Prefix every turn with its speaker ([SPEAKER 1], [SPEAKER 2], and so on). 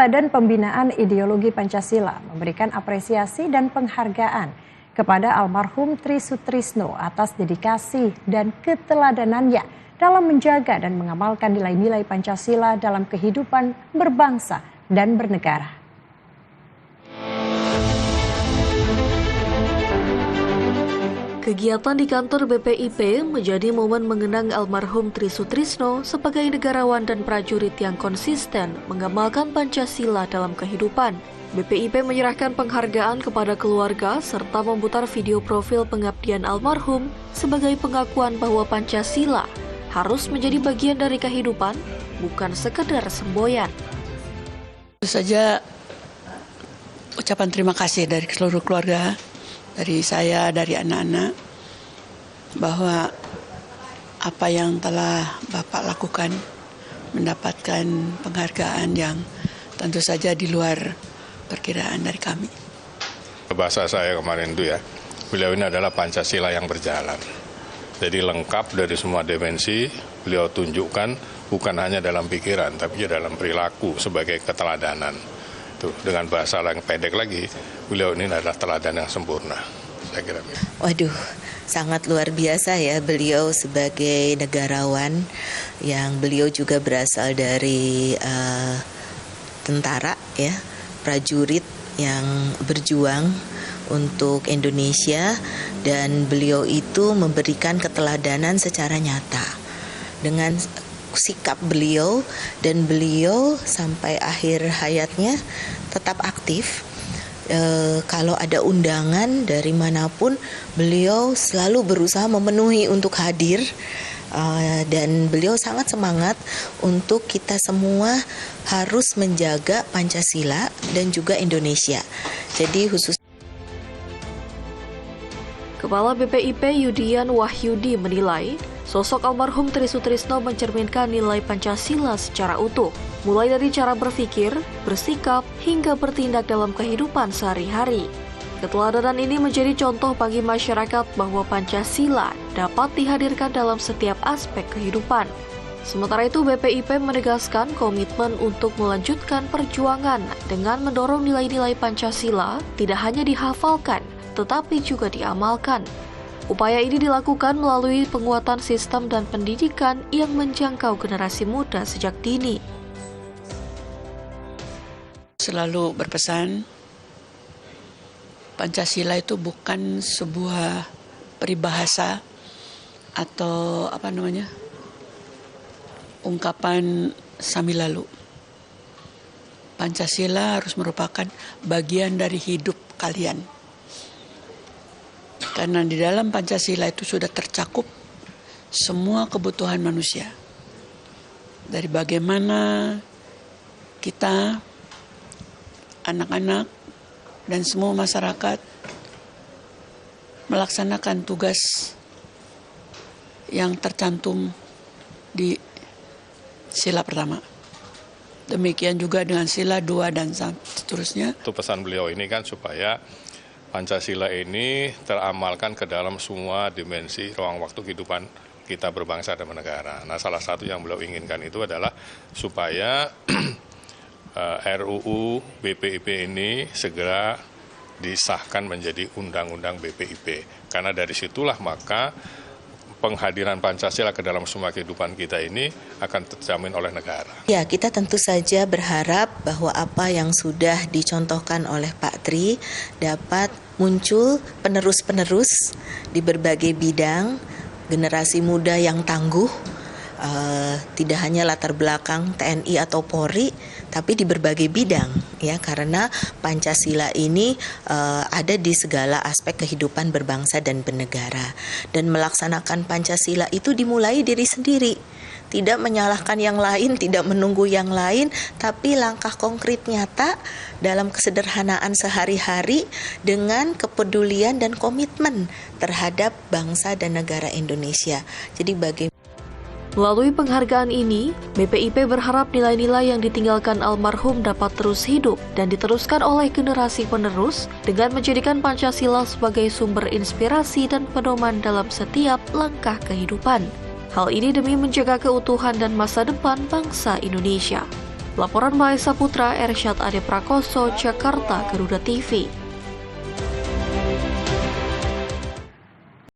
[SPEAKER 1] Badan Pembinaan Ideologi Pancasila memberikan apresiasi dan penghargaan kepada almarhum Tri Sutrisno atas dedikasi dan keteladanannya dalam menjaga dan mengamalkan nilai-nilai Pancasila dalam kehidupan berbangsa dan bernegara.
[SPEAKER 2] Kegiatan di kantor BPIP menjadi momen mengenang almarhum Tri Sutrisno sebagai negarawan dan prajurit yang konsisten mengamalkan Pancasila dalam kehidupan. BPIP menyerahkan penghargaan kepada keluarga serta memutar video profil pengabdian almarhum sebagai pengakuan bahwa Pancasila harus menjadi bagian dari kehidupan, bukan sekedar semboyan.
[SPEAKER 3] Tentu saja ucapan terima kasih dari seluruh keluarga, dari saya, dari anak-anak, bahwa apa yang telah Bapak lakukan mendapatkan penghargaan yang tentu saja di luar perkiraan dari kami.
[SPEAKER 4] Bahasa saya kemarin itu ya, beliau ini adalah Pancasila yang berjalan. Jadi lengkap dari semua dimensi, beliau tunjukkan bukan hanya dalam pikiran, tapi juga dalam perilaku sebagai keteladanan. Dengan bahasa yang pendek lagi, beliau ini adalah teladan yang sempurna, saya kira.
[SPEAKER 5] Waduh, sangat luar biasa ya beliau sebagai negarawan, yang beliau juga berasal dari tentara ya, prajurit yang berjuang untuk Indonesia, dan beliau itu memberikan keteladanan secara nyata dengan sikap beliau, dan beliau sampai akhir hayatnya tetap aktif. Kalau ada undangan dari manapun, beliau selalu berusaha memenuhi untuk hadir, dan beliau sangat semangat untuk kita semua harus menjaga Pancasila dan juga Indonesia. Jadi khusus
[SPEAKER 2] Kepala BPIP Yudian Wahyudi menilai, sosok almarhum Tri Sutrisno mencerminkan nilai Pancasila secara utuh, mulai dari cara berpikir, bersikap, hingga bertindak dalam kehidupan sehari-hari. Keteladanan ini menjadi contoh bagi masyarakat bahwa Pancasila dapat dihadirkan dalam setiap aspek kehidupan. Sementara itu, BPIP menegaskan komitmen untuk melanjutkan perjuangan dengan mendorong nilai-nilai Pancasila tidak hanya dihafalkan, tetapi juga diamalkan. Upaya ini dilakukan melalui penguatan sistem dan pendidikan yang menjangkau generasi muda sejak dini.
[SPEAKER 3] Selalu berpesan, Pancasila itu bukan sebuah peribahasa atau ungkapan sambil lalu. Pancasila harus merupakan bagian dari hidup kalian. Karena di dalam Pancasila itu sudah tercakup semua kebutuhan manusia. Dari bagaimana kita, anak-anak, dan semua masyarakat melaksanakan tugas yang tercantum di sila pertama. Demikian juga dengan sila 2 dan seterusnya.
[SPEAKER 4] Itu pesan beliau ini kan supaya Pancasila ini teramalkan ke dalam semua dimensi ruang waktu kehidupan kita berbangsa dan bernegara. Nah, salah satu yang beliau inginkan itu adalah supaya RUU BPIP ini segera disahkan menjadi Undang-Undang BPIP. Karena dari situlah maka penghadiran Pancasila ke dalam semua kehidupan kita ini akan terjamin oleh negara.
[SPEAKER 5] Ya, kita tentu saja berharap bahwa apa yang sudah dicontohkan oleh Pak Tri dapat muncul penerus-penerus di berbagai bidang, generasi muda yang tangguh, tidak hanya latar belakang TNI atau Polri, tapi di berbagai bidang ya, karena Pancasila ini ada di segala aspek kehidupan berbangsa dan bernegara, dan melaksanakan Pancasila itu dimulai diri sendiri, tidak menyalahkan yang lain, tidak menunggu yang lain, tapi langkah konkret nyata dalam kesederhanaan sehari-hari dengan kepedulian dan komitmen terhadap bangsa dan negara Indonesia. Jadi
[SPEAKER 2] Melalui penghargaan ini, BPIP berharap nilai-nilai yang ditinggalkan almarhum dapat terus hidup dan diteruskan oleh generasi penerus dengan menjadikan Pancasila sebagai sumber inspirasi dan pedoman dalam setiap langkah kehidupan. Hal ini demi menjaga keutuhan dan masa depan bangsa Indonesia. Laporan Mahesa Putra, Ersyad Ade Prakoso, Jakarta, Garuda TV.